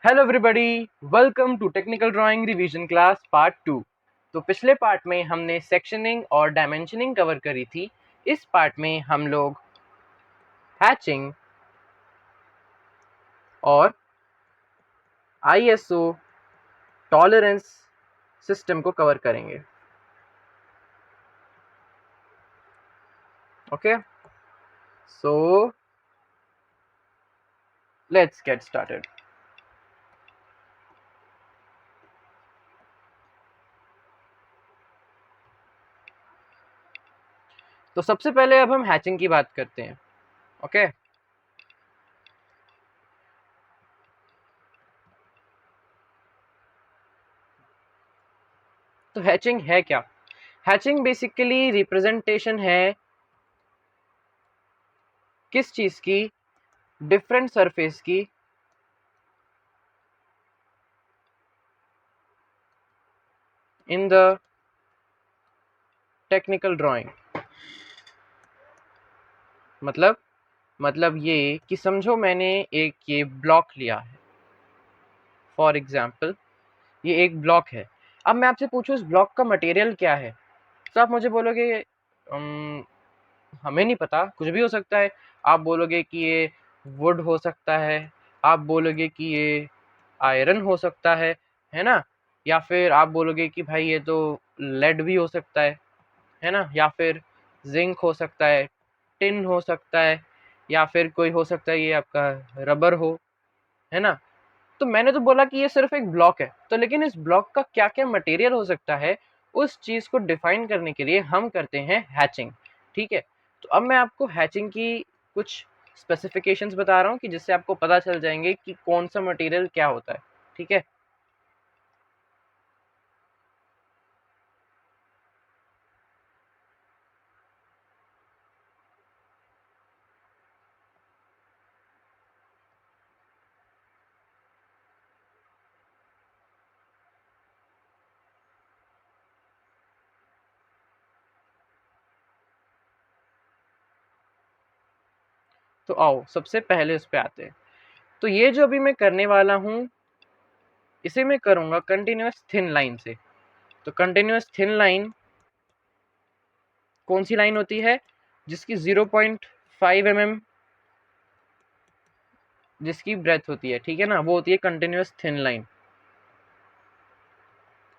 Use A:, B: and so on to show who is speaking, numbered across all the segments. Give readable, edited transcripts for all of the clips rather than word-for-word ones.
A: Hello everybody, welcome to technical drawing revision class part 2। तो पिछले part में हमने सेक्शनिंग और डायमेंशनिंग कवर करी थी। इस पार्ट में हम लोग हैचिंग और आईएसओ टॉलरेंस सिस्टम को कवर करेंगे। Okay, so let's get started. तो सबसे पहले अब हम हैचिंग की बात करते हैं। ओके, तो हैचिंग है क्या? हैचिंग बेसिकली रिप्रेजेंटेशन है किस चीज की? डिफरेंट सरफेस की इन द टेक्निकल ड्राइंग। मतलब ये कि समझो मैंने एक ये ब्लॉक लिया है। फॉर एग्जाम्पल ये एक ब्लॉक है। अब मैं आपसे पूछूं इस ब्लॉक का मटेरियल क्या है, तो आप मुझे बोलोगे हमें नहीं पता, कुछ भी हो सकता है। आप बोलोगे कि ये वुड हो सकता है, आप बोलोगे कि ये आयरन हो सकता है ना? या फिर आप बोलोगे कि भाई ये तो लेड भी हो सकता है ना? या फिर जिंक हो सकता है, टिन हो सकता है, या फिर कोई हो सकता है ये आपका रबर हो, है ना? तो मैंने तो बोला कि ये सिर्फ एक ब्लॉक है, तो लेकिन इस ब्लॉक का क्या क्या मटेरियल हो सकता है, उस चीज को डिफाइन करने के लिए हम करते हैं हैचिंग। ठीक है, तो अब मैं आपको हैचिंग की कुछ स्पेसिफिकेशंस बता रहा हूँ कि जिससे आपको पता चल जाएंगे कि कौन सा मटेरियल क्या होता है। ठीक है, तो आओ सबसे पहले इस पे आते हैं। तो ये जो अभी मैं करने वाला हूँ, इसे मैं करूँगा कंटिन्यूस थिन लाइन से। तो कंटिन्यूस थिन लाइन कौन सी लाइन होती है? जिसकी 0.5 mm जिसकी ब्रेथ होती है, ठीक है ना, वो होती है कंटिन्यूस थिन लाइन।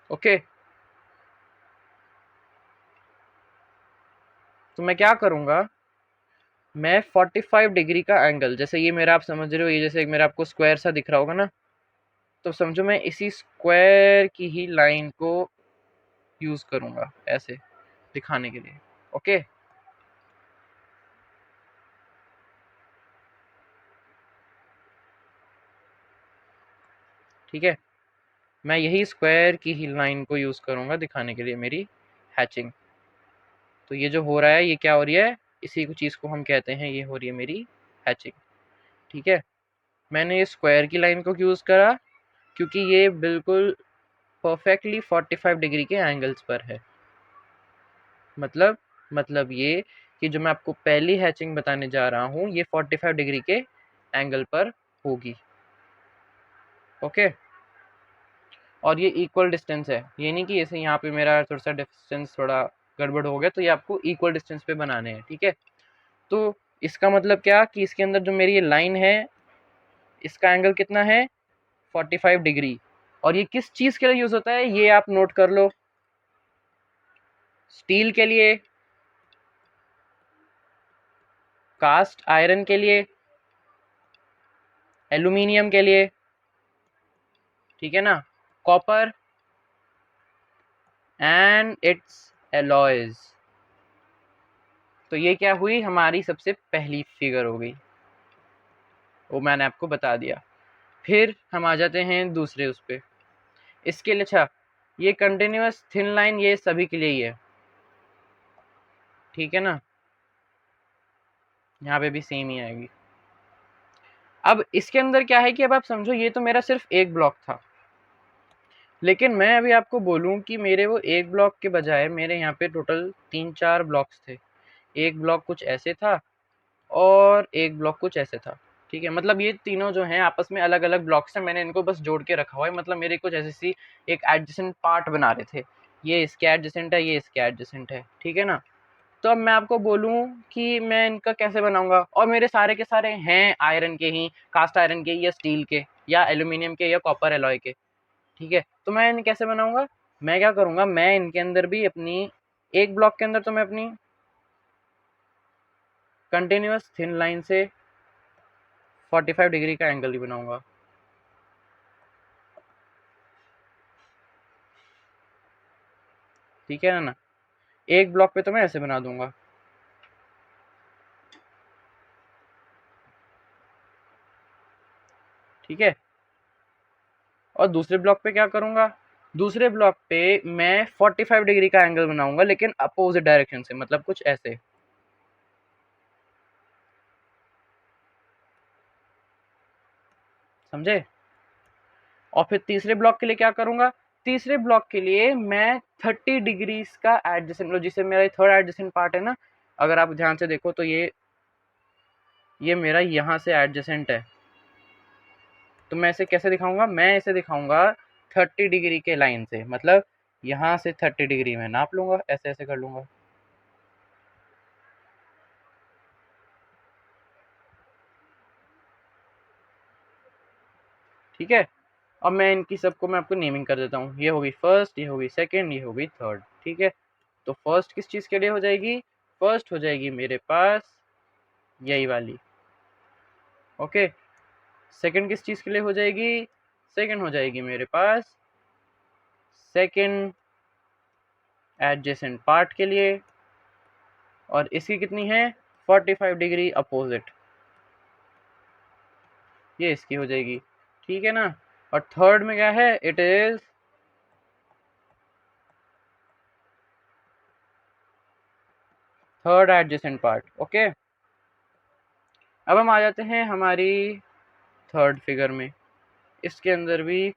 A: ओके, तो मैं क्या करूंगा, मैं 45 डिग्री का एंगल, जैसे ये मेरा आप समझ रहे हो, ये जैसे एक मेरा आपको स्क्वायर सा दिख रहा होगा ना, तो समझो मैं इसी स्क्वायर की ही लाइन को यूज करूंगा ऐसे दिखाने के लिए। ओके, ठीक है, मैं यही स्क्वायर की ही लाइन को यूज करूंगा दिखाने के लिए मेरी हैचिंग। तो ये जो हो रहा है, ये क्या हो रही है, इसी को चीज को हम कहते हैं, ये हो रही है मेरी हैचिंग। ठीक है, मैंने ये स्क्वायर की लाइन को यूज करा क्योंकि ये बिल्कुल परफेक्टली 45 डिग्री के एंगल्स पर है। मतलब ये कि जो मैं आपको पहली हैचिंग बताने जा रहा हूँ, ये 45 डिग्री के एंगल पर होगी। ओके, और ये इक्वल डिस्टेंस है, ये नहीं कि जैसे यहाँ पे मेरा थोड़ा सा डिस्टेंस थोड़ा गड़बड़ हो गया, तो ये आपको इक्वल डिस्टेंस पे बनाने हैं। ठीक है, तो इसका मतलब क्या कि इसके अंदर जो मेरी ये लाइन है, इसका एंगल कितना है, 45 डिग्री। और ये किस चीज़ के लिए यूज़ होता है, ये आप नोट कर लो। स्टील के लिए, कास्ट आयरन के लिए, एल्यूमिनियम के लिए, ठीक है ना, कॉपर एंड इट्स एलॉयज। तो ये क्या हुई, हमारी सबसे पहली फिगर हो गई, वो मैंने आपको बता दिया। फिर हम आ जाते हैं दूसरे उस पे। इसके लिए अच्छा, ये कंटिन्यूअस थिन लाइन ये सभी के लिए ही है, ठीक है ना, यहाँ पे भी सेम ही आएगी। अब इसके अंदर क्या है कि अब आप समझो ये तो मेरा सिर्फ एक ब्लॉक था, लेकिन मैं अभी आपको बोलूं कि मेरे वो एक ब्लॉक के बजाय मेरे यहाँ पे टोटल 3-4 ब्लॉक्स थे। एक ब्लॉक कुछ ऐसे था और एक ब्लॉक कुछ ऐसे था। ठीक है, मतलब ये तीनों जो हैं आपस में अलग अलग ब्लॉक्स हैं, मैंने इनको बस जोड़ के रखा हुआ है, मतलब मेरे कुछ ऐसी सी एक एडजेसेंट पार्ट बना रहे थे, ये इसके एडजेसेंट है, ये इसके एडजेसेंट है, ठीक है ना। तो अब मैं आपको बोलूँ कि मैं इनका कैसे बनाऊंगा, और मेरे सारे के सारे हैं आयरन के ही, कास्ट आयरन के या स्टील के या एल्यूमिनियम के या कॉपर एलॉय के, ठीक है। तो मैं इन्हें कैसे बनाऊंगा, मैं क्या करूंगा, मैं इनके अंदर भी अपनी एक ब्लॉक के अंदर तो मैं अपनी कंटिन्यूअस थिन लाइन से 45 डिग्री का एंगल ही बनाऊंगा, ठीक है ना। एक ब्लॉक पे तो मैं ऐसे बना दूंगा, ठीक है। और दूसरे ब्लॉक पे क्या करूंगा, दूसरे ब्लॉक पे मैं 45 डिग्री का एंगल बनाऊंगा, लेकिन अपोजिट डायरेक्शन से, मतलब कुछ ऐसे, समझे। और फिर तीसरे ब्लॉक के लिए क्या करूंगा, तीसरे ब्लॉक के लिए मैं 30 डिग्रीज का एडजेसेंट, जिससे मेरा थर्ड एडजेसेंट पार्ट है ना, अगर आप ध्यान से देखो तो ये मेरा यहाँ से एडजेसेंट है, तो मैं इसे कैसे दिखाऊंगा, मैं इसे दिखाऊंगा 30 डिग्री के लाइन से, मतलब यहाँ से 30 डिग्री में नाप लूंगा, ऐसे ऐसे कर लूंगा, ठीक है। अब मैं इनकी सबको मैं आपको नेमिंग कर देता हूँ, ये होगी फर्स्ट, ये होगी सेकंड, ये होगी थर्ड, ठीक है। तो फर्स्ट किस चीज़ के लिए हो जाएगी, फर्स्ट हो जाएगी मेरे पास यही वाली, ओके। सेकंड किस चीज़ के लिए हो जाएगी, सेकंड हो जाएगी मेरे पास सेकंड एडजेसेंट पार्ट के लिए, और इसकी कितनी है 45 डिग्री अपोजिट, ये इसकी हो जाएगी, ठीक है ना। और थर्ड में क्या है, it is third adjacent part, okay. अब हम आ जाते हैं हमारी थर्ड फिगर में, इसके अंदर भी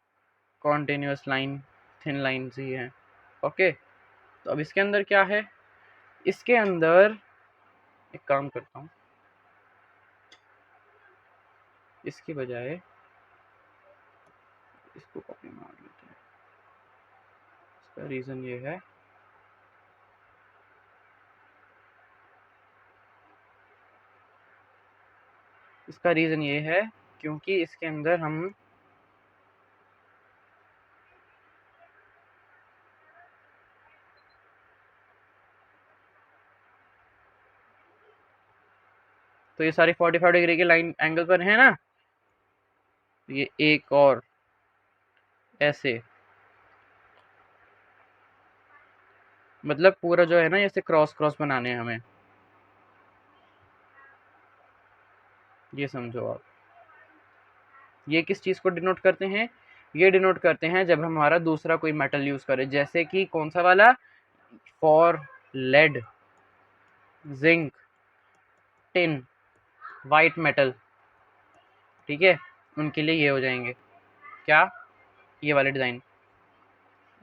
A: कॉन्टिन्यूस लाइन थिन लाइन्स ही हैं, ओके। तो अब इसके अंदर क्या है, इसके अंदर एक काम करता हूँ, इसकी बजाय इसको कॉपी मार लेते हैं, इसका रीज़न ये है, इसका रीज़न ये है क्योंकि इसके अंदर हम तो ये सारी 45 डिग्री के लाइन एंगल पर है ना, ये एक और ऐसे, मतलब पूरा जो है ना ऐसे क्रॉस क्रॉस बनाने हैं हमें, ये समझो आप। ये किस चीज़ को डिनोट करते हैं, ये डिनोट करते हैं जब हमारा दूसरा कोई मेटल यूज़ करे, जैसे कि कौन सा वाला, for lead, zinc, tin, white metal, ठीक है, उनके लिए ये हो जाएंगे क्या, ये वाले डिज़ाइन,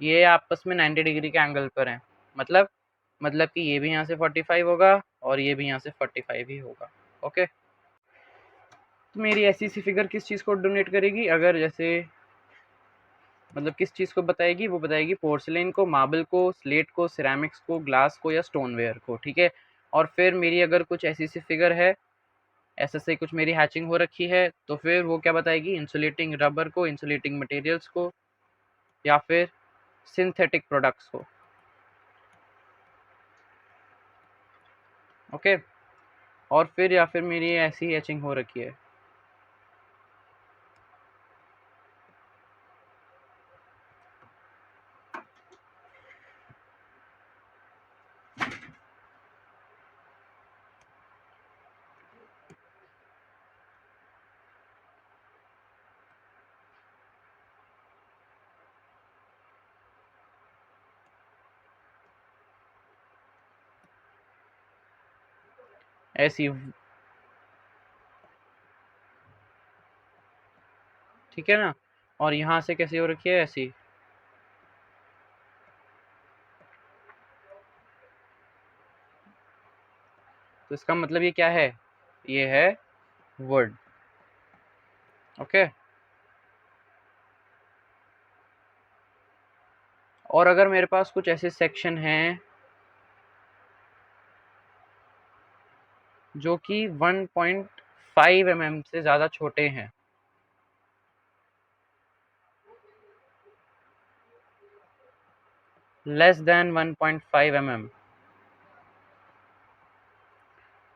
A: ये आपस में 90 डिग्री के एंगल पर हैं, मतलब कि ये भी यहाँ से 45 होगा और ये भी यहाँ से 45 ही होगा, ओके। तो मेरी ऐसी सी फिगर किस चीज़ को डोनेट करेगी, अगर जैसे मतलब किस चीज़ को बताएगी, वो बताएगी पोर्सिलेन को, मार्बल को, स्लेट को, सिरेमिक्स को, ग्लास को या स्टोनवेयर को, ठीक है। और फिर मेरी अगर कुछ ऐसी सी फिगर है, ऐसे से कुछ मेरी हैचिंग हो रखी है, तो फिर वो क्या बताएगी, इंसुलेटिंग रबर को, इंसुलेटिंग मटेरियल्स को, या फिर सिंथेटिक प्रोडक्ट्स को, ओके। और फिर या फिर मेरी ऐसी हैचिंग हो रखी है, ऐसी, ठीक है ना। और यहाँ से कैसी हो रखी है, ऐसी, तो इसका मतलब ये क्या है, ये है वुड, ओके। और अगर मेरे पास कुछ ऐसे सेक्शन हैं जो कि 1.5 mm से ज़्यादा छोटे हैं, लेस देन 1.5 mm,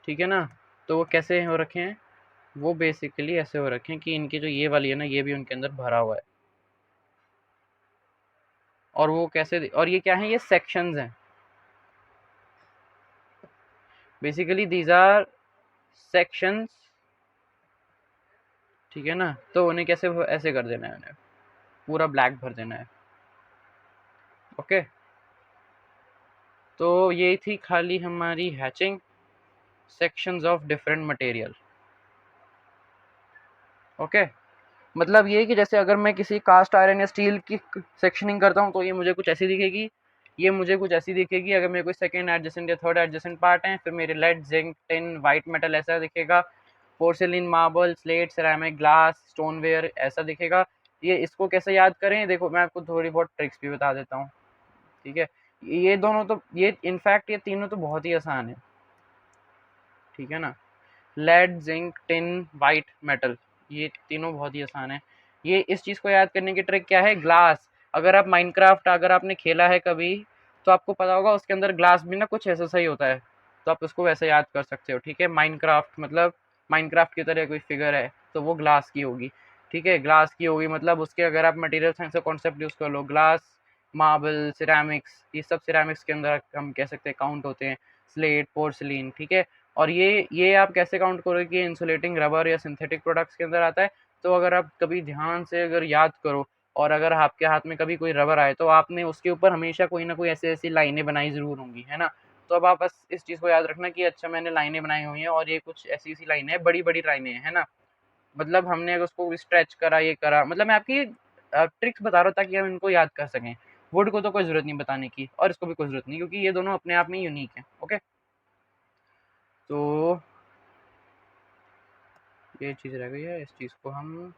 A: ठीक है ना, तो वो कैसे हो रखे हैं, वो बेसिकली ऐसे हो रखे हैं कि इनकी जो ये वाली है ना, ये भी उनके अंदर भरा हुआ है। और वो कैसे, और ये क्या है, ये सेक्शंस हैं, बेसिकली दीज आर सेक्शंस, ठीक है ना। तो उन्हें कैसे ऐसे कर देना है, उन्हें पूरा ब्लैक भर देना है। ओके, तो ये थी खाली हमारी hatching sections of different material. Okay, मतलब ये कि जैसे अगर मैं किसी कास्ट आयरन या स्टील की सेक्शनिंग करता हूँ तो ये मुझे कुछ ऐसी दिखेगी, ये मुझे कुछ ऐसी दिखेगी। अगर मेरे कोई सेकंड एडजेसेंट या थर्ड एडजेसेंट पार्ट है, फिर मेरे lead, zinc, tin, white metal ऐसा दिखेगा। Porcelain, marble, slate, ceramic, glass, stoneware ऐसा दिखेगा। ये इसको कैसे याद करें, देखो मैं आपको थोड़ी बहुत ट्रिक्स भी बता देता हूँ, ठीक है। ये दोनों तो, ये इनफैक्ट ये तीनों तो बहुत ही आसान है, ठीक है ना। Lead, zinc, tin, white metal, ये तीनों बहुत ही आसान है। ये इस चीज़ को याद करने की ट्रिक क्या है, ग्लास। अगर आप माइनक्राफ्ट अगर आपने खेला है कभी, तो आपको पता होगा उसके अंदर ग्लास भी ना कुछ ऐसा सही होता है, तो आप उसको वैसे याद कर सकते हो, ठीक है। माइनक्राफ्ट मतलब माइनक्राफ्ट की तरह कोई फिगर है तो वो ग्लास की होगी, ठीक है। ग्लास की होगी मतलब उसके अगर आप मटेरियल साइंस का कॉन्सेप्ट यूज़ कर लो, ग्लास, मार्बल, सिरेमिक्स, ये सब सिरेमिक्स के अंदर हम कह सकते हैं काउंट होते हैं। स्लेट, पोर्सिलिन, ठीक है। और ये आप कैसे काउंट करोगे कि इंसुलेटिंग रबर या सिंथेटिक प्रोडक्ट्स के अंदर आता है। तो अगर आप कभी ध्यान से अगर याद करो, और अगर आपके हाथ में कभी कोई रबर आए तो आपने उसके ऊपर हमेशा कोई ना कोई ऐसी ऐसी लाइनें बनाई ज़रूर होंगी, है ना। तो अब आप बस इस चीज़ को याद रखना कि अच्छा मैंने लाइनें बनाई हुई हैं और ये कुछ ऐसी ऐसी लाइनें हैं, बड़ी बड़ी लाइनें हैं, है ना। मतलब हमने अगर उसको स्ट्रेच करा, ये करा, मतलब मैं आपकी ट्रिक्स बता रहा हूँ ताकि हम इनको याद कर सकें। वुड को तो कोई ज़रूरत नहीं बताने की, और इसको भी कोई ज़रूरत नहीं, क्योंकि ये दोनों अपने आप में यूनिक हैं। ओके, तो ये चीज़ रह गई है, इस चीज़ को हम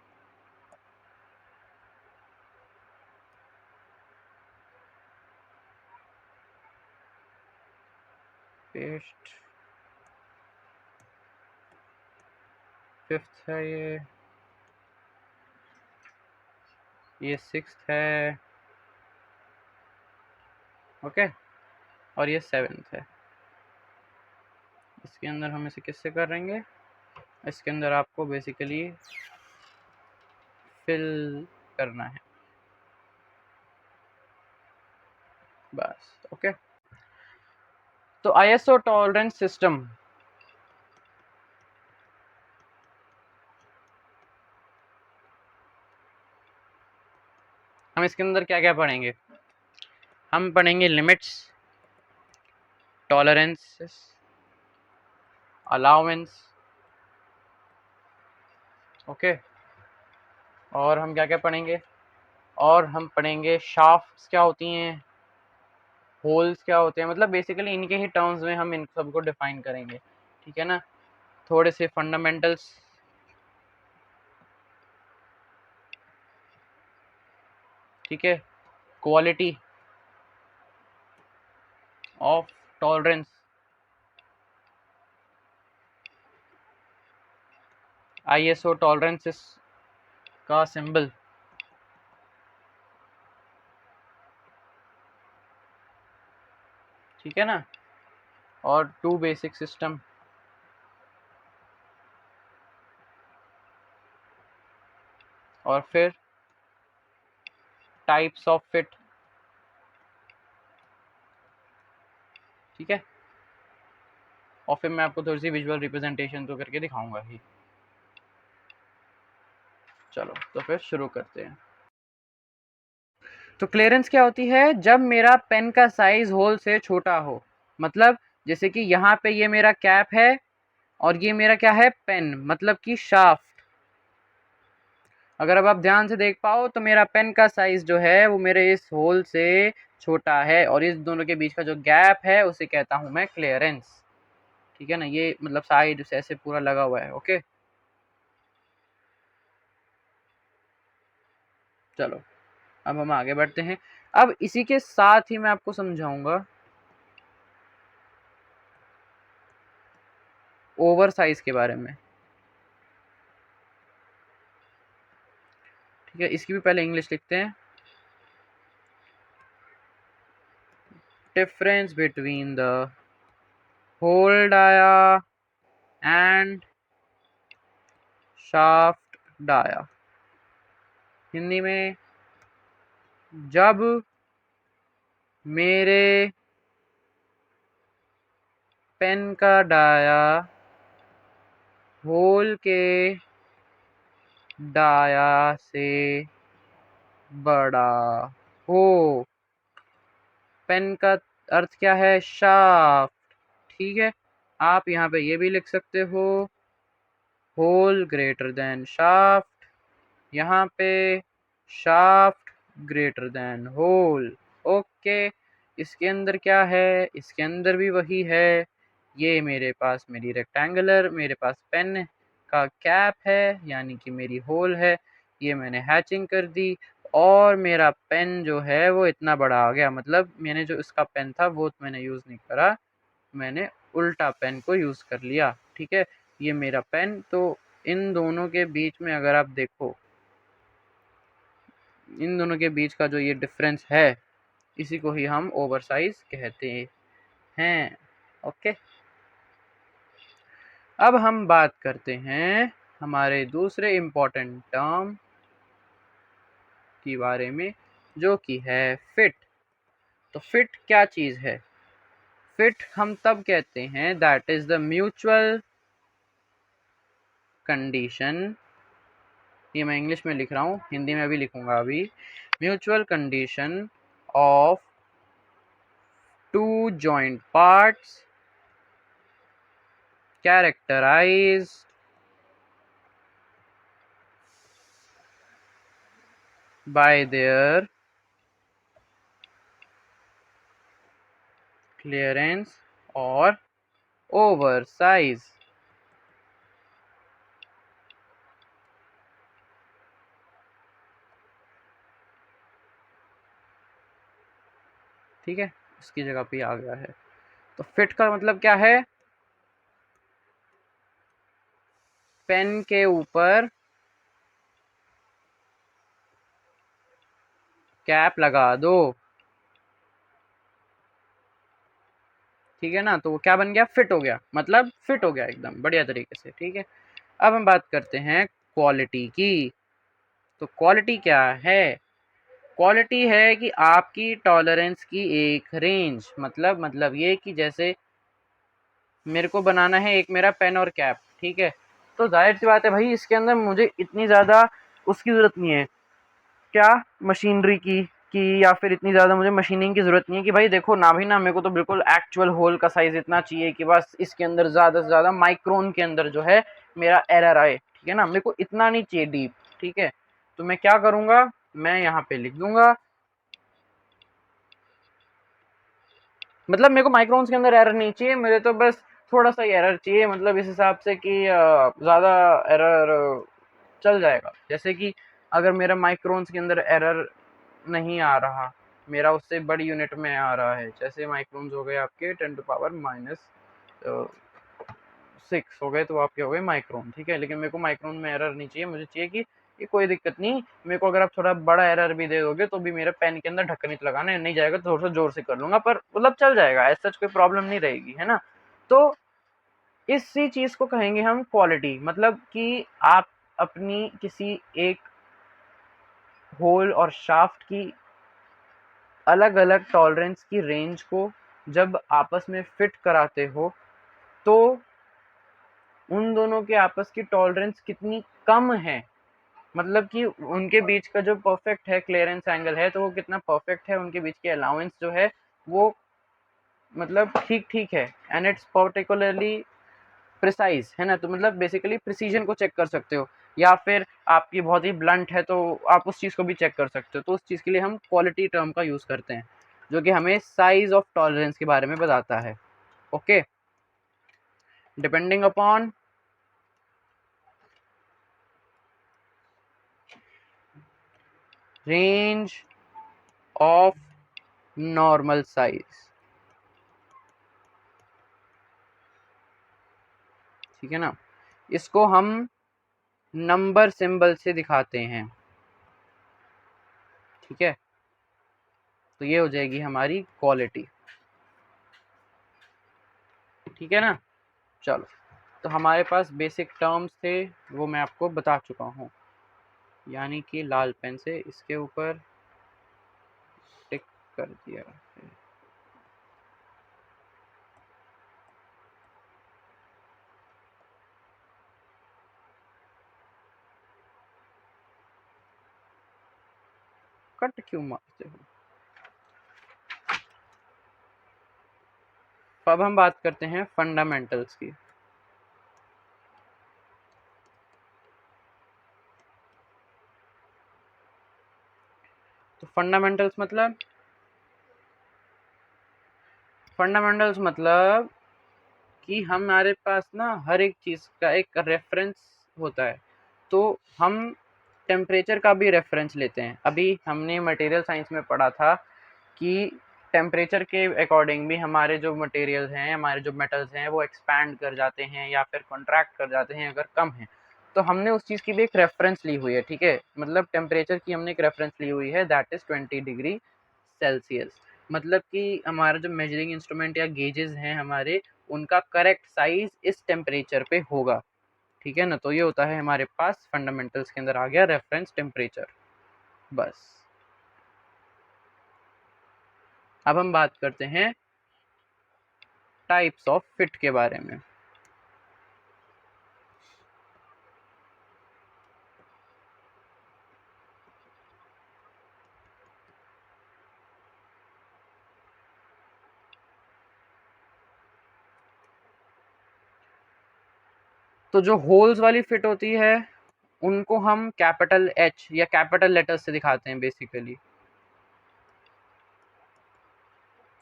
A: पेस्ट, फिफ्थ है ये सिक्स्थ है, ओके, और ये सेवन्थ है। इसके अंदर हम इसे किससे करेंगे, इसके अंदर आपको बेसिकली फिल करना है बस। ओके, तो आईएसओ टॉलरेंस सिस्टम, हम इसके अंदर क्या क्या पढ़ेंगे, हम पढ़ेंगे लिमिट्स, टॉलरेंसेस, अलाउंस, ओके, और हम क्या क्या पढ़ेंगे, और हम पढ़ेंगे शाफ्ट्स क्या होती हैं, होल्स क्या होते हैं, मतलब बेसिकली इनके ही टर्म्स में हम इन सबको डिफाइन करेंगे, ठीक है ना। थोड़े से फंडामेंटल्स, ठीक है, quality of tolerance, ISO tolerances का सिंबल, ठीक है ना, और टू बेसिक सिस्टम, और फिर टाइप्स ऑफ फिट, ठीक है। और फिर मैं आपको थोड़ी सी विजुअल रिप्रेजेंटेशन तो करके दिखाऊंगा ही। चलो तो फिर शुरू करते हैं। तो क्लियरेंस क्या होती है, जब मेरा पेन का साइज होल से छोटा हो, मतलब जैसे कि यहाँ पे ये मेरा कैप है और ये मेरा क्या है, पेन, मतलब कि शाफ्ट। अगर अब आप ध्यान से देख पाओ तो मेरा पेन का साइज जो है वो मेरे इस होल से छोटा है, और इस दोनों के बीच का जो गैप है उसे कहता हूं मैं क्लियरेंस, ठीक है ना। ये मतलब साइड से ऐसे पूरा लगा हुआ है, ओके। चलो अब हम आगे बढ़ते हैं। अब इसी के साथ ही मैं आपको समझाऊंगा ओवर साइज के बारे में। ठीक है, इसकी भी पहले इंग्लिश लिखते हैं। Difference between the hole dia and shaft dia. Hindi में, जब मेरे पेन का डाया होल के डाया से बड़ा हो। पेन का अर्थ क्या है? शाफ्ट। ठीक है, आप यहाँ पे ये भी लिख सकते हो, होल ग्रेटर देन शाफ्ट। यहाँ पे shaft greater than hole. Okay, इसके अंदर क्या है? इसके अंदर भी वही है। ये मेरे पास मेरी रेक्टेंगुलर, मेरे पास पेन का कैप है, यानी कि मेरी होल है। ये मैंने हैचिंग कर दी और मेरा पेन जो है वो इतना बड़ा आ गया। मतलब मैंने जो इसका पेन था वो मैंने यूज़ नहीं करा, मैंने उल्टा पेन को यूज़ कर लिया। ठीक है, ये मेरा पेन। तो इन दोनों के बीच में अगर आप देखो, इन दोनों के बीच का जो ये डिफरेंस है, इसी को ही हम ओवर साइज कहते हैं। ओके, अब हम बात करते हैं हमारे दूसरे इम्पोर्टेंट टर्म के बारे में, जो कि है फिट। तो फिट क्या चीज़ है? फिट हम तब कहते हैं, that is the mutual condition. ये मैं इंग्लिश में लिख रहा हूँ, हिंदी में भी लिखूंगा अभी। Mutual condition of two joint parts characterized by their clearance or oversize। ठीक है, इसकी जगह पे आ गया है। तो फिट का मतलब क्या है? पेन के ऊपर कैप लगा दो। ठीक है ना, तो वो क्या बन गया? फिट हो गया। मतलब फिट हो गया एकदम बढ़िया तरीके से। ठीक है, अब हम बात करते हैं क्वालिटी की। तो क्वालिटी क्या है? क्वालिटी है कि आपकी टॉलरेंस की एक रेंज। मतलब ये कि जैसे मेरे को बनाना है एक मेरा पेन और कैप, ठीक है, तो जाहिर सी बात है भाई, इसके अंदर मुझे इतनी ज़्यादा उसकी ज़रूरत नहीं है, क्या, मशीनरी की या फिर इतनी ज़्यादा मुझे मशीनिंग की ज़रूरत नहीं है कि भाई देखो ना भी ना, मेरे को तो बिल्कुल एक्चुअल होल का साइज़ इतना चाहिए कि बस इसके अंदर ज़्यादा से ज़्यादा माइक्रोन के अंदर जो है मेरा एरर आए। ठीक है ना, मेरे को इतना नहीं चाहिए डीप। ठीक है, तो मैं क्या करूँगा, मैं यहाँ पे लिख दूंगा, मतलब मेरे को माइक्रोन्स के अंदर एरर नहीं चाहिए, मुझे तो बस थोड़ा सा एरर चाहिए, मतलब इस हिसाब से कि ज़्यादा एरर चल जाएगा। जैसे कि अगर मेरा माइक्रोन्स के अंदर एरर नहीं आ रहा, मेरा उससे बड़ी यूनिट में आ रहा है, जैसे माइक्रोन्स हो गए आपके 10⁻⁻6 हो गए, तो आपके हो गए माइक्रोन। ठीक है, लेकिन मेरे को माइक्रोन में एरर नहीं चाहिए, मुझे चाहिए कि ये कोई दिक्कत नहीं, मेरे को अगर आप थोड़ा बड़ा एरर भी दे दोगे तो भी मेरे पेन के अंदर ढक्कन नहीं लगाना, नहीं जाएगा तो थोड़ा सा जोर से कर लूंगा, पर मतलब चल जाएगा, ऐसा कोई प्रॉब्लम नहीं रहेगी, है ना। तो इसी चीज को कहेंगे हम क्वालिटी। मतलब कि आप अपनी किसी एक होल और शाफ्ट की अलग अलग टॉलरेंस की रेंज को जब आपस में फिट कराते हो, तो उन दोनों के आपस की टॉलरेंस कितनी कम है, मतलब कि उनके बीच का जो परफेक्ट है क्लियरेंस एंगल है, तो वो कितना परफेक्ट है, उनके बीच की अलाउंस जो है वो मतलब ठीक ठीक है, एंड इट्स पर्टिकुलरली प्रिसाइज, है ना। तो मतलब बेसिकली प्रिसीजन को चेक कर सकते हो, या फिर आपकी बहुत ही ब्लंट है तो आप उस चीज़ को भी चेक कर सकते हो। तो उस चीज़ के लिए हम क्वालिटी टर्म का यूज़ करते हैं, जो कि हमें साइज ऑफ टॉलरेंस के बारे में बताता है। Okay, depending upon range of normal size, ठीक है ना। इसको हम नंबर सिंबल से दिखाते हैं, ठीक है। तो ये हो जाएगी हमारी क्वालिटी, ठीक है ना। चलो, तो हमारे पास बेसिक टर्म्स थे, वो मैं आपको बता चुका हूँ, यानी कि लाल पेन से इसके ऊपर टिक कर दिया। कट क्यों मारते हो। अब हम बात करते हैं फंडामेंटल्स की। तो फंडामेंटल्स मतलब कि हमारे पास ना हर एक चीज़ का एक रेफरेंस होता है। तो हम टेम्परेचर का भी रेफरेंस लेते हैं। अभी हमने मटेरियल साइंस में पढ़ा था कि टेम्परेचर के अकॉर्डिंग भी हमारे जो मटेरियल्स हैं, हमारे जो मेटल्स हैं, वो एक्सपैंड कर जाते हैं या फिर कॉन्ट्रैक्ट कर जाते हैं अगर कम है। तो हमने उस चीज़ की भी एक रेफरेंस ली हुई है, ठीक है। मतलब टेम्परेचर की हमने एक रेफरेंस ली हुई है, दैट इज़ 20 डिग्री सेल्सियस। मतलब कि हमारा जो मेजरिंग इंस्ट्रूमेंट या गेजेस हैं हमारे, उनका करेक्ट साइज इस टेम्परेचर पे होगा, ठीक है ना। तो ये होता है हमारे पास फंडामेंटल्स के अंदर आ गया रेफरेंस टेम्परेचर, बस। अब हम बात करते हैं टाइप्स ऑफ फिट के बारे में। तो जो होल्स वाली फिट होती है उनको हम कैपिटल एच या कैपिटल लेटर्स से दिखाते हैं बेसिकली।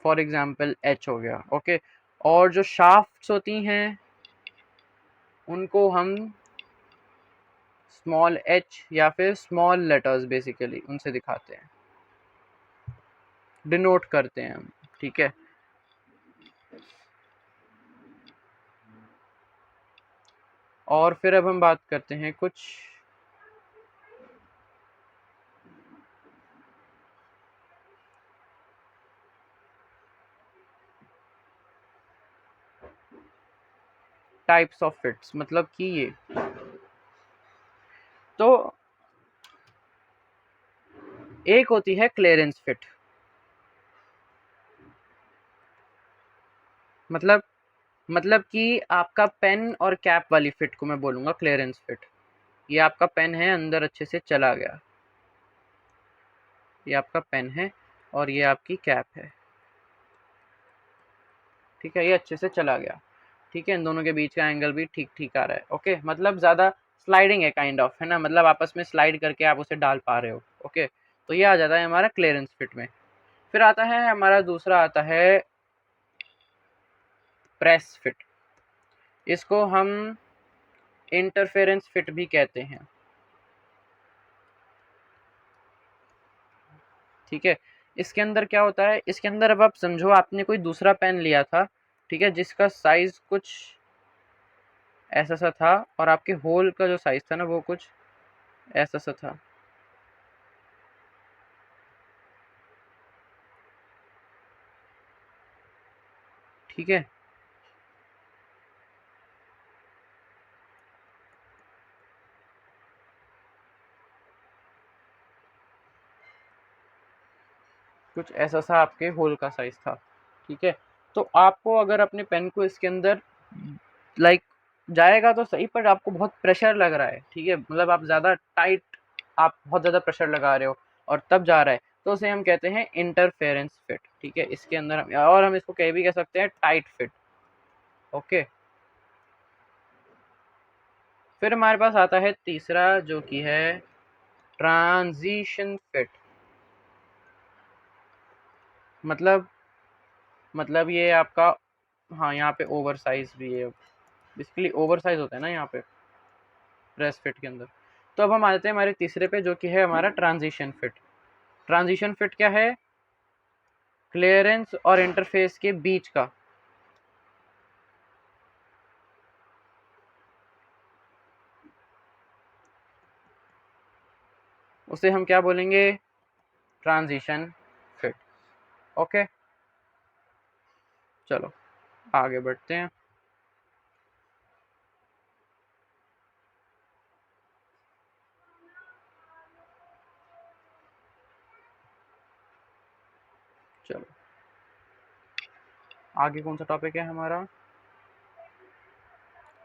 A: फॉर एग्जांपल एच हो गया, ओके। और जो शाफ्ट्स होती हैं उनको हम स्मॉल एच या फिर स्मॉल लेटर्स बेसिकली उनसे दिखाते हैं, डिनोट करते हैं हम, ठीक है। और फिर अब हम बात करते हैं कुछ टाइप्स ऑफ फिट्स, मतलब कि ये तो एक होती है क्लियरेंस फिट। मतलब कि आपका पेन और कैप वाली फिट को मैं बोलूँगा क्लियरेंस फिट। ये आपका पेन है, अंदर अच्छे से चला गया, ये आपका पेन है और ये आपकी कैप है, ठीक है। ये अच्छे से चला गया, ठीक है। इन दोनों के बीच का एंगल भी ठीक ठीक आ रहा है, ओके। मतलब ज़्यादा स्लाइडिंग है काइंड ऑफ, है ना। मतलब आपस में स्लाइड करके आप उसे डाल पा रहे हो, ओके। तो ये आ जाता है हमारा क्लियरेंस फिट में। फिर आता है हमारा दूसरा, आता है प्रेस फिट। इसको हम इंटरफेरेंस फिट भी कहते हैं, ठीक है। इसके अंदर क्या होता है, इसके अंदर अब आप समझो आपने कोई दूसरा पेन लिया था, ठीक है, जिसका साइज कुछ ऐसा सा था और आपके होल का जो साइज था ना वो कुछ ऐसा सा था, ठीक है। कुछ ऐसा सा आपके होल का साइज था, ठीक है। तो आपको अगर अपने पेन को इसके अंदर लाइक जाएगा तो सही, पर आपको बहुत प्रेशर लग रहा है, ठीक है। मतलब आप ज़्यादा टाइट, आप बहुत ज़्यादा प्रेशर लगा रहे हो और तब जा रहा है, तो उसे हम कहते हैं इंटरफेरेंस फिट, ठीक है। इसके अंदर और हम इसको कह भी कह सकते हैं टाइट फिट, ओके। फिर हमारे पास आता है तीसरा, जो कि है ट्रांजिशन फिट। मतलब ये आपका, हाँ, यहाँ पे ओवर साइज भी है, बेसिकली ओवर साइज होता है ना यहाँ पे प्रेस फिट के अंदर। तो अब हम आते हैं हमारे तीसरे पे, जो कि है हमारा ट्रांजिशन फिट। ट्रांजिशन फिट क्या है? क्लियरेंस और इंटरफेस के बीच का। उसे हम क्या बोलेंगे? Transition fit. ओके, चलो आगे बढ़ते हैं। चलो आगे कौन सा टॉपिक है हमारा?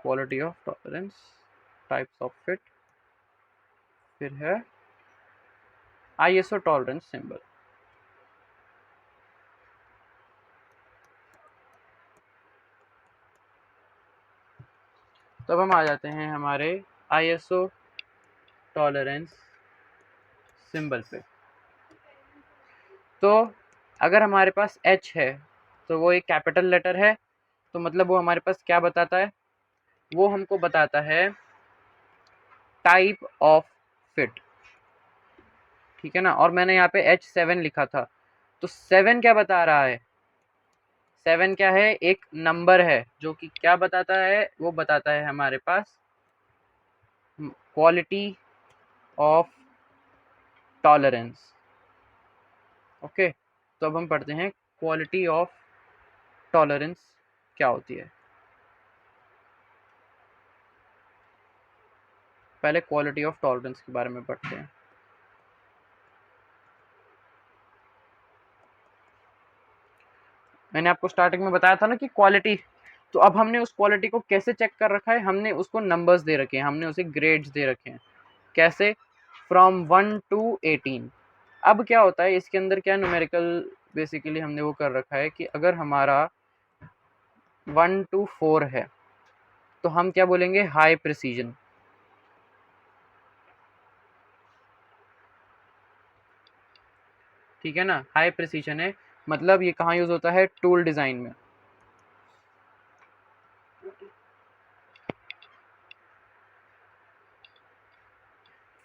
A: Quality of tolerance, types of fit, फिर है आईएसओ टॉलरेंस सिंबल। तो अब हम आ जाते हैं हमारे आईएसओ टॉलरेंस सिंबल पे। तो अगर हमारे पास H है तो वो एक कैपिटल लेटर है, तो मतलब वो हमारे पास क्या बताता है? वो हमको बताता है टाइप ऑफ फिट, ठीक है ना। और मैंने यहाँ पे H7 लिखा था, तो 7 क्या बता रहा है? 7 क्या है? एक नंबर है जो कि क्या बताता है? वो बताता है हमारे पास क्वालिटी ऑफ टॉलरेंस। ओके, तो अब हम पढ़ते हैं क्वालिटी ऑफ टॉलरेंस क्या होती है। पहले क्वालिटी ऑफ टॉलरेंस के बारे में पढ़ते हैं। मैंने आपको स्टार्टिंग में बताया था ना कि क्वालिटी, तो अब हमने उस क्वालिटी को कैसे चेक कर रखा है? हमने उसको नंबर्स दे रखे हैं, हमने उसे ग्रेड्स दे रखे हैं। कैसे? From 1 to 18। अब क्या होता है इसके अंदर, क्या न्यूमेरिकल बेसिकली हमने वो कर रखा है कि अगर हमारा 1 to 4 है तो हम क्या बोलेंगे? High precision. ठीक है ना, हाई प्रिसीजन है। मतलब ये कहाँ यूज होता है? टूल डिजाइन में।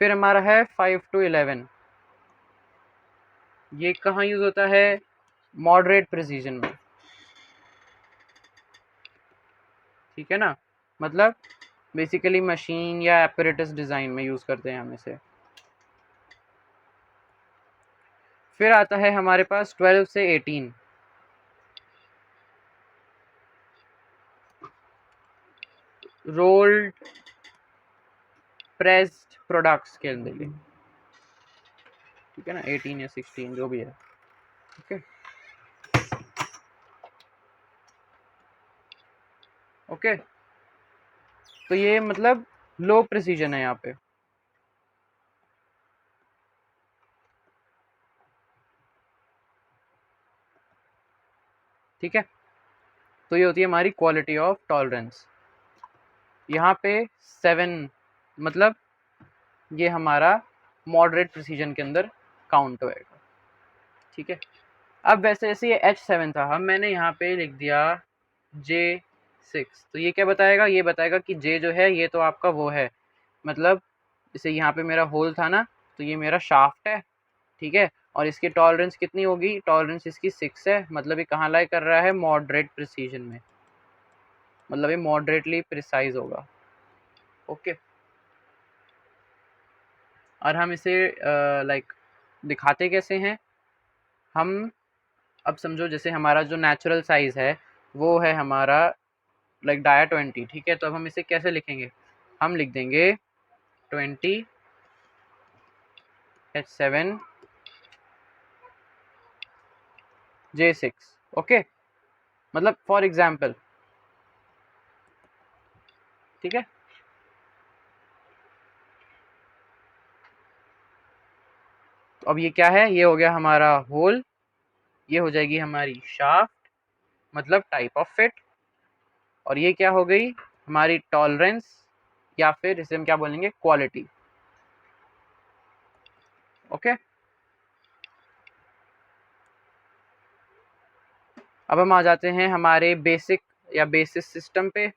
A: फिर हमारा है 5 to 11, ये कहाँ यूज होता है? मॉडरेट प्रिसीजन में। ठीक है ना, मतलब बेसिकली मशीन या एपरेटस डिजाइन में यूज करते हैं हम इसे। फिर आता है हमारे पास 12 से 18, रोल्ड प्रेस्ड प्रोडक्ट्स के लिए। ठीक है ना, 18 या 16 जो भी है। ओके ओके, तो ये मतलब लो प्रिसीजन है यहाँ पे। ठीक है, तो ये होती है हमारी क्वालिटी ऑफ टॉलरेंस। यहाँ पे 7 मतलब ये हमारा मॉडरेट प्रिसीजन के अंदर काउंट होएगा। ठीक है, अब वैसे जैसे ये H7 था, हम मैंने यहाँ पे लिख दिया J6, तो ये क्या बताएगा? ये बताएगा कि J जो है ये तो आपका वो है, मतलब जैसे यहाँ पे मेरा होल था ना, तो ये मेरा शाफ्ट है। ठीक है, और इसकी टॉलरेंस कितनी होगी? टॉलरेंस इसकी 6 है, मतलब ये कहाँ लाई कर रहा है? मॉडरेट प्रिसीजन में, मतलब ये मॉडरेटली प्रिसाइज होगा। ओके, और हम इसे लाइक दिखाते कैसे हैं? हम अब समझो जैसे हमारा जो नेचुरल साइज है वो है हमारा लाइक डाया 20। ठीक है, तो अब हम इसे कैसे लिखेंगे? हम लिख देंगे 20 H7 J6। ओके, मतलब फॉर एग्जाम्पल। ठीक है, तो अब ये क्या है? ये हो गया हमारा होल, ये हो जाएगी हमारी शाफ्ट, मतलब टाइप ऑफ फिट, और ये क्या हो गई? हमारी टॉलरेंस, या फिर इसे हम क्या बोलेंगे? क्वालिटी। ओके, अब हम आ जाते हैं हमारे बेसिक या बेसिस सिस्टम पे।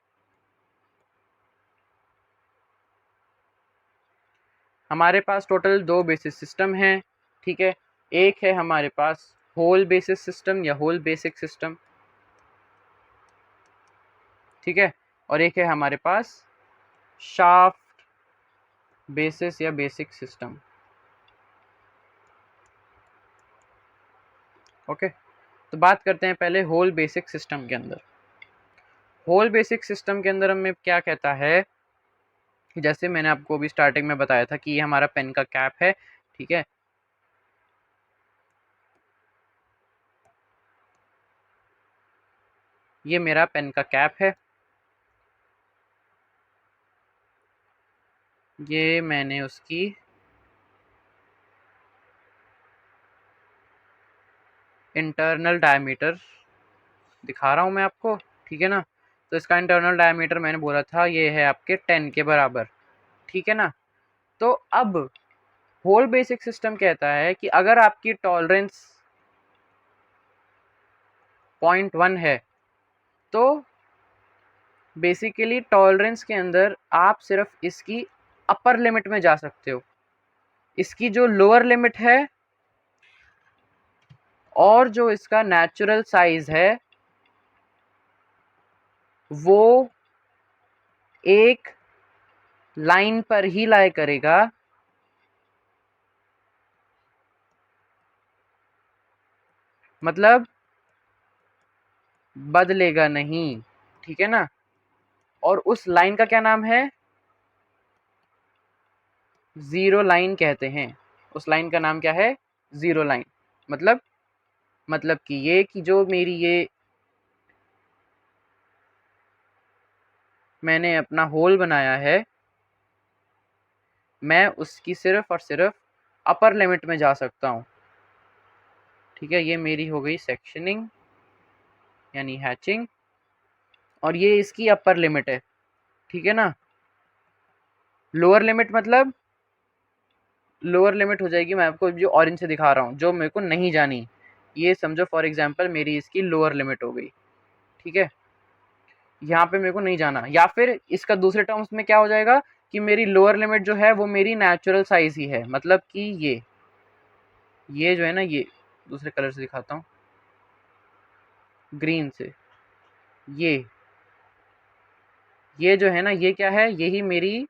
A: हमारे पास टोटल 2 बेसिस सिस्टम हैं। ठीक है, एक है हमारे पास होल बेसिस सिस्टम या होल बेसिक सिस्टम, ठीक है, और एक है हमारे पास शाफ्ट बेसिस या बेसिक सिस्टम। ओके, तो बात करते हैं पहले होल बेसिक सिस्टम के अंदर। होल बेसिक सिस्टम के अंदर हमें क्या कहता है, जैसे मैंने आपको अभी स्टार्टिंग में बताया था कि ये हमारा पेन का कैप है, ठीक है, ये मेरा पेन का कैप है, ये मैंने उसकी इंटरनल डायमीटर दिखा रहा हूँ मैं आपको, ठीक है ना। तो इसका इंटरनल डायमीटर मैंने बोला था ये है आपके 10 के बराबर, ठीक है ना। तो अब होल बेसिक सिस्टम कहता है कि अगर आपकी टॉलरेंस 0.1 है तो बेसिकली टॉलरेंस के अंदर आप सिर्फ इसकी अपर लिमिट में जा सकते हो, इसकी जो लोअर लिमिट है और जो इसका नेचुरल साइज है वो एक लाइन पर ही लाई करेगा, मतलब बदलेगा नहीं, ठीक है ना। और उस लाइन का क्या नाम है, जीरो लाइन कहते हैं। उस लाइन का नाम क्या है, जीरो लाइन। मतलब कि ये कि जो मेरी ये मैंने अपना होल बनाया है, मैं उसकी सिर्फ और सिर्फ अपर लिमिट में जा सकता हूँ, ठीक है। ये मेरी हो गई सेक्शनिंग यानी हैचिंग, और ये इसकी अपर लिमिट है, ठीक है ना। लोअर लिमिट मतलब लोअर लिमिट हो जाएगी, मैं आपको जो ऑरेंज से दिखा रहा हूँ जो मेरे को नहीं जानी, ये समझो फॉर एग्जांपल मेरी इसकी लोअर लिमिट हो गई, ठीक है, यहाँ पे मेरे को नहीं जाना। या फिर इसका दूसरे टर्म्स में क्या हो जाएगा कि मेरी लोअर लिमिट जो है वो मेरी नेचुरल साइज ही है, मतलब कि ये जो है ना, ये दूसरे कलर से दिखाता हूँ, ग्रीन से, ये जो है ना, ये क्या है, यही मेरी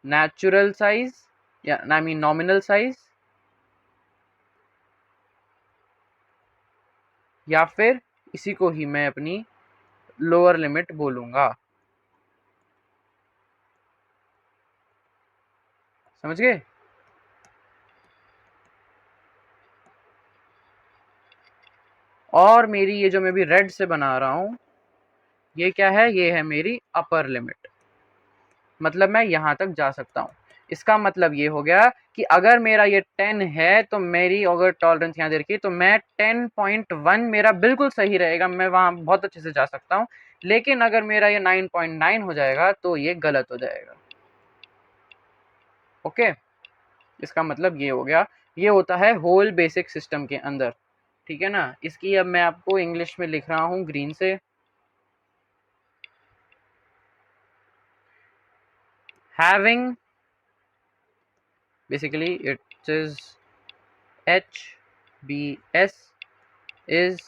A: नेचुरल साइज या आई मीन नॉमिनल साइज, या फिर इसी को ही मैं अपनी लोअर लिमिट बोलूंगा, समझ गए। और मेरी ये जो मैं भी रेड से बना रहा हूँ, ये क्या है, ये है मेरी अपर लिमिट, मतलब मैं यहाँ तक जा सकता हूँ। इसका मतलब ये हो गया कि अगर मेरा ये 10 है तो मेरी अगर टॉलरेंस यहाँ दे रखी तो मैं 10.1 मेरा बिल्कुल सही रहेगा, मैं वहाँ बहुत अच्छे से जा सकता हूँ। लेकिन अगर मेरा ये 9.9 हो जाएगा तो ये गलत हो जाएगा, ओके। इसका मतलब ये हो गया, ये होता है होल बेसिक सिस्टम के अंदर, ठीक है ना। इसकी अब मैं आपको इंग्लिश में लिख रहा हूँ ग्रीन से, having, basically it is HBS is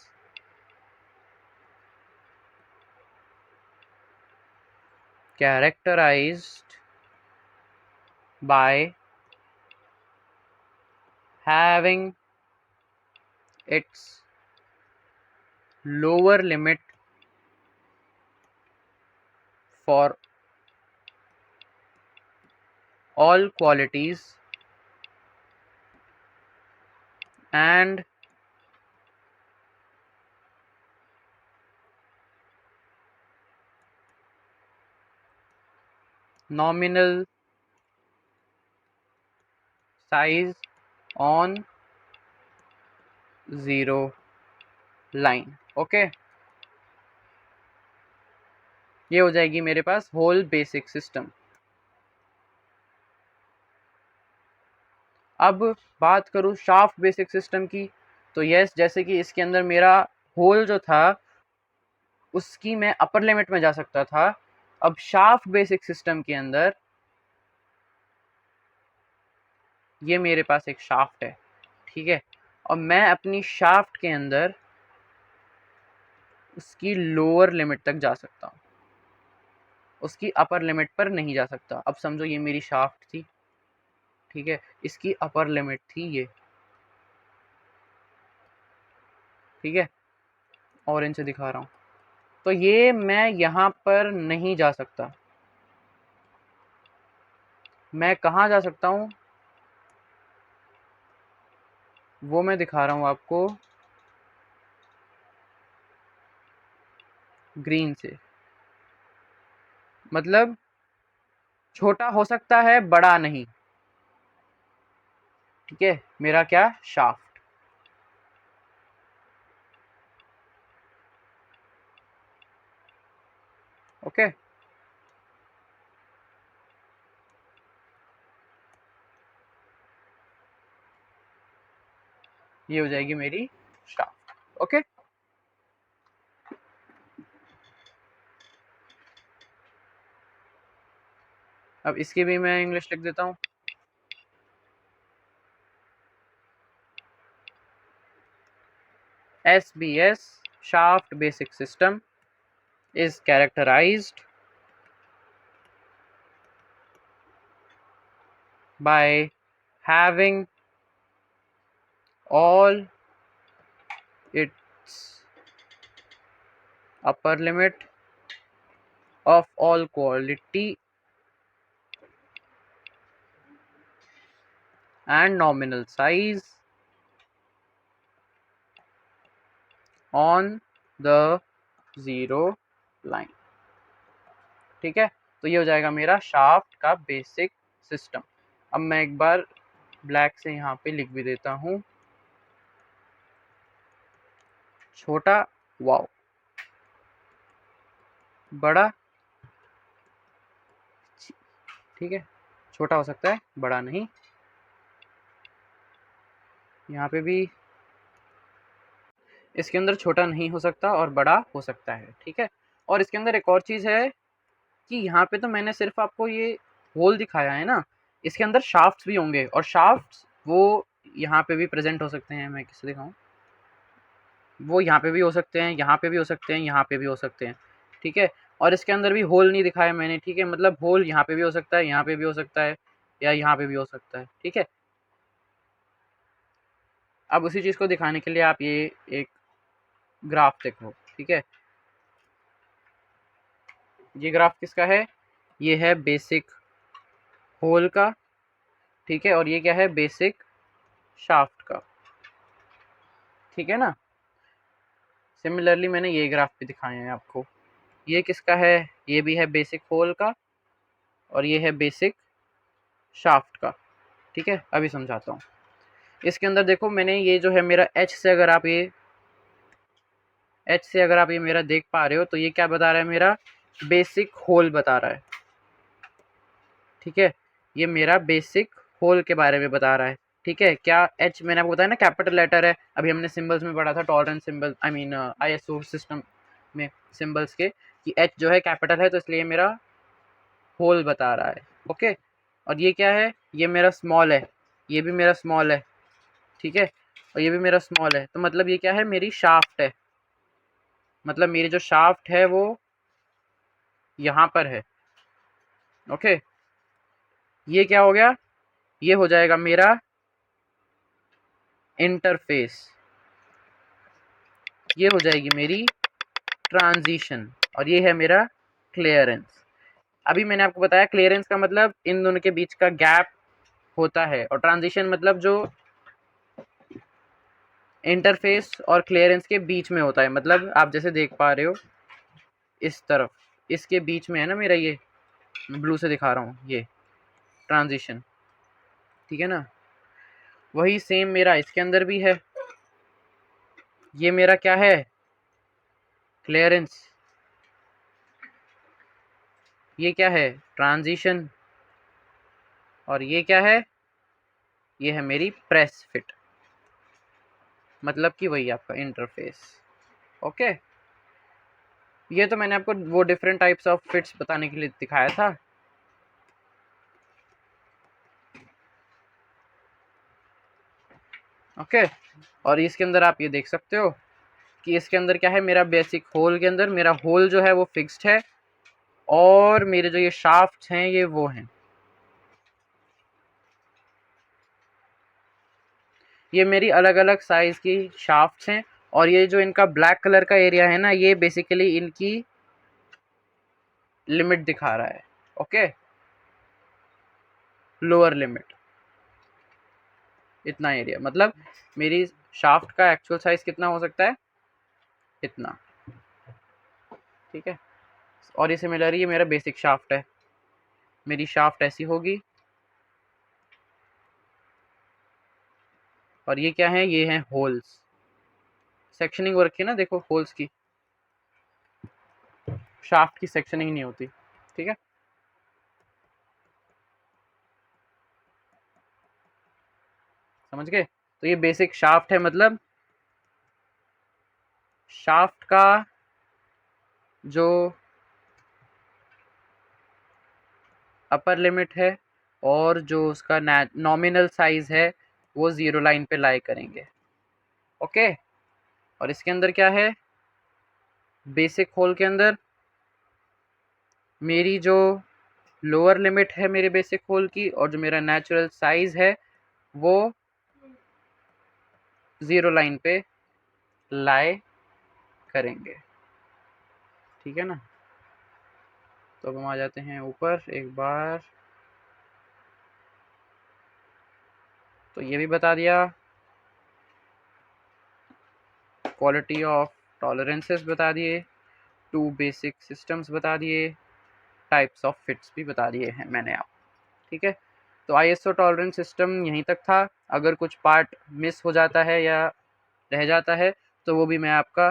A: characterized by having its lower limit for all qualities and nominal size on zero line, okay. ये हो जाएगी मेरे पास होल बेसिक सिस्टम। अब बात करूँ शाफ्ट बेसिक सिस्टम की, तो यस, जैसे कि इसके अंदर मेरा होल जो था उसकी मैं अपर लिमिट में जा सकता था। अब शाफ्ट बेसिक सिस्टम के अंदर ये मेरे पास एक शाफ्ट है, ठीक है, और मैं अपनी शाफ्ट के अंदर उसकी लोअर लिमिट तक जा सकता हूँ, उसकी अपर लिमिट पर नहीं जा सकता। अब समझो ये मेरी शाफ्ट थी, ठीक है, इसकी अपर लिमिट थी ये, ठीक है, ऑरेंज से दिखा रहा हूँ। तो ये मैं यहाँ पर नहीं जा सकता। मैं कहाँ जा सकता हूँ वो मैं दिखा रहा हूँ आपको ग्रीन से। मतलब छोटा हो सकता है, बड़ा नहीं, ठीक है, मेरा क्या शाफ्ट। ओके, ये हो जाएगी मेरी शाफ्ट। ओके, अब इसकी भी मैं इंग्लिश लिख देता हूँ। SBS shaft basic system is characterized by having all its upper limit of all quality and nominal size on the zero line, ठीक है। तो ये हो जाएगा मेरा शाफ्ट का बेसिक सिस्टम। अब मैं एक बार ब्लैक से यहाँ पे लिख भी देता हूँ, छोटा वाव, बड़ा, ठीक है, छोटा हो सकता है, बड़ा नहीं। यहाँ पे भी इसके अंदर छोटा नहीं हो सकता और बड़ा हो सकता है, ठीक है। और इसके अंदर एक और चीज़ है कि यहाँ पे तो मैंने सिर्फ आपको ये होल दिखाया है ना, इसके अंदर शाफ्ट्स भी होंगे, और शाफ्ट्स वो यहाँ पे भी प्रेजेंट हो सकते हैं। मैं किसे दिखाऊँ, वो यहाँ पे भी हो सकते हैं, यहाँ पे भी हो सकते हैं, यहाँ पे भी हो सकते हैं, ठीक है। और इसके अंदर भी होल नहीं दिखाया मैंने, ठीक है, मतलब होल यहाँ पे भी हो सकता है, यहाँ पे भी हो सकता है, या यहाँ पे भी हो सकता है, ठीक है। अब उसी चीज़ को दिखाने के लिए आप ये एक ग्राफ देखो, ठीक है। ये ग्राफ किसका है, ये है बेसिक होल का, ठीक है, और ये क्या है, बेसिक शाफ्ट का, ठीक है ना। सिमिलरली मैंने ये ग्राफ भी दिखाए हैं आपको। ये किसका है, ये भी है बेसिक होल का, और ये है बेसिक शाफ्ट का, ठीक है। अभी समझाता हूँ। इसके अंदर देखो, मैंने ये जो है मेरा एच से अगर आप ये मेरा देख पा रहे हो, तो ये क्या बता रहा है, मेरा बेसिक होल बता रहा है, ठीक है। ये मेरा बेसिक होल के बारे में बता रहा है, ठीक है। क्या एच मैंने आपको बताया ना कैपिटल लेटर है, अभी हमने सिंबल्स में पढ़ा था, tolerance symbol, I mean ISO system में सिंबल्स के, कि एच जो है कैपिटल है, तो इसलिए मेरा होल बता रहा है, ओके। और ये क्या है, ये मेरा स्मॉल है, ये भी मेरा स्मॉल है, ठीक है, और ये भी मेरा स्मॉल है। तो मतलब ये क्या है, मेरी शाफ्ट है, मतलब मेरी जो शाफ्ट है वो यहाँ पर है, ओके। ये क्या हो गया, ये हो जाएगा मेरा इंटरफेस, ये हो जाएगी मेरी ट्रांजिशन, और ये है मेरा क्लियरेंस। अभी मैंने आपको बताया क्लियरेंस का मतलब इन दोनों के बीच का गैप होता है, और ट्रांजिशन मतलब जो इंटरफेस और क्लियरेंस के बीच में होता है। मतलब आप जैसे देख पा रहे हो, इस तरफ, इसके बीच में है ना मेरा, ये ब्लू से दिखा रहा हूँ, ये ट्रांजिशन, ठीक है ना। वही सेम मेरा इसके अंदर भी है, ये मेरा क्या है, क्लियरेंस, ये क्या है, ट्रांजिशन, और ये क्या है, ये है मेरी प्रेस फिट, मतलब कि वही आपका इंटरफेस, ओके। ये तो मैंने आपको वो डिफरेंट टाइप्स ऑफ फिट्स बताने के लिए दिखाया था। ओके। और इसके अंदर आप ये देख सकते हो कि इसके अंदर क्या है, मेरा बेसिक होल के अंदर मेरा होल जो है वो फिक्स्ड है, और मेरे जो ये शाफ्ट हैं ये वो हैं, ये मेरी अलग अलग साइज की शाफ्ट्स हैं। और ये जो इनका ब्लैक कलर का एरिया है ना, ये बेसिकली इनकी लिमिट दिखा रहा है। ओके, लोअर लिमिट, इतना एरिया, मतलब मेरी शाफ्ट का एक्चुअल साइज कितना हो सकता है, इतना। ठीक है, और ये सिमिलर ये मेरा बेसिक शाफ्ट है, मेरी शाफ्ट ऐसी होगी। और ये क्या है, ये हैं होल्स, सेक्शनिंग हो रखी है ना, देखो होल्स की, शाफ्ट की सेक्शनिंग नहीं होती। ठीक है, समझ गए। तो ये बेसिक शाफ्ट है, मतलब शाफ्ट का जो अपर लिमिट है और जो उसका नॉमिनल साइज है वो जीरो लाइन पे लाई करेंगे। ओके, और इसके अंदर क्या है, बेसिक होल के अंदर मेरी जो लोअर लिमिट है मेरे बेसिक होल की, और जो मेरा नेचुरल साइज है वो जीरो लाइन पे लाई करेंगे। ठीक है ना, तो अब हम आ जाते हैं ऊपर एक बार। तो ये भी बता दिया, क्वालिटी ऑफ टॉलरेंसेस बता दिए, टू बेसिक सिस्टम्स बता दिए, टाइप्स ऑफ फिट्स भी बता दिए हैं मैंने आप। ठीक है, तो आईएसओ टॉलरेंस सिस्टम यहीं तक था। अगर कुछ पार्ट मिस हो जाता है या रह जाता है तो वो भी मैं आपका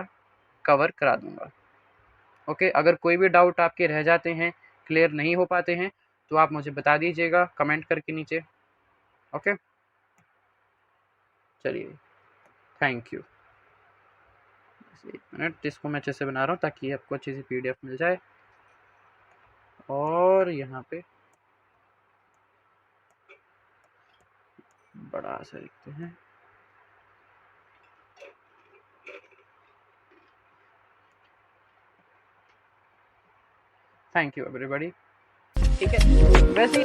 A: कवर करा दूंगा। ओके, अगर कोई भी डाउट आपके रह जाते हैं, क्लियर नहीं हो पाते हैं, तो आप मुझे बता दीजिएगा कमेंट करके नीचे। ओके, चलिए, थैंक यू। एक मिनट, इसको मैं अच्छे से बना रहा हूँ ताकि आपको अच्छी सी पीडीएफ मिल जाए। और यहाँ पे बड़ा सा लिखते हैं। Thank you everybody. ठीक है, वैसे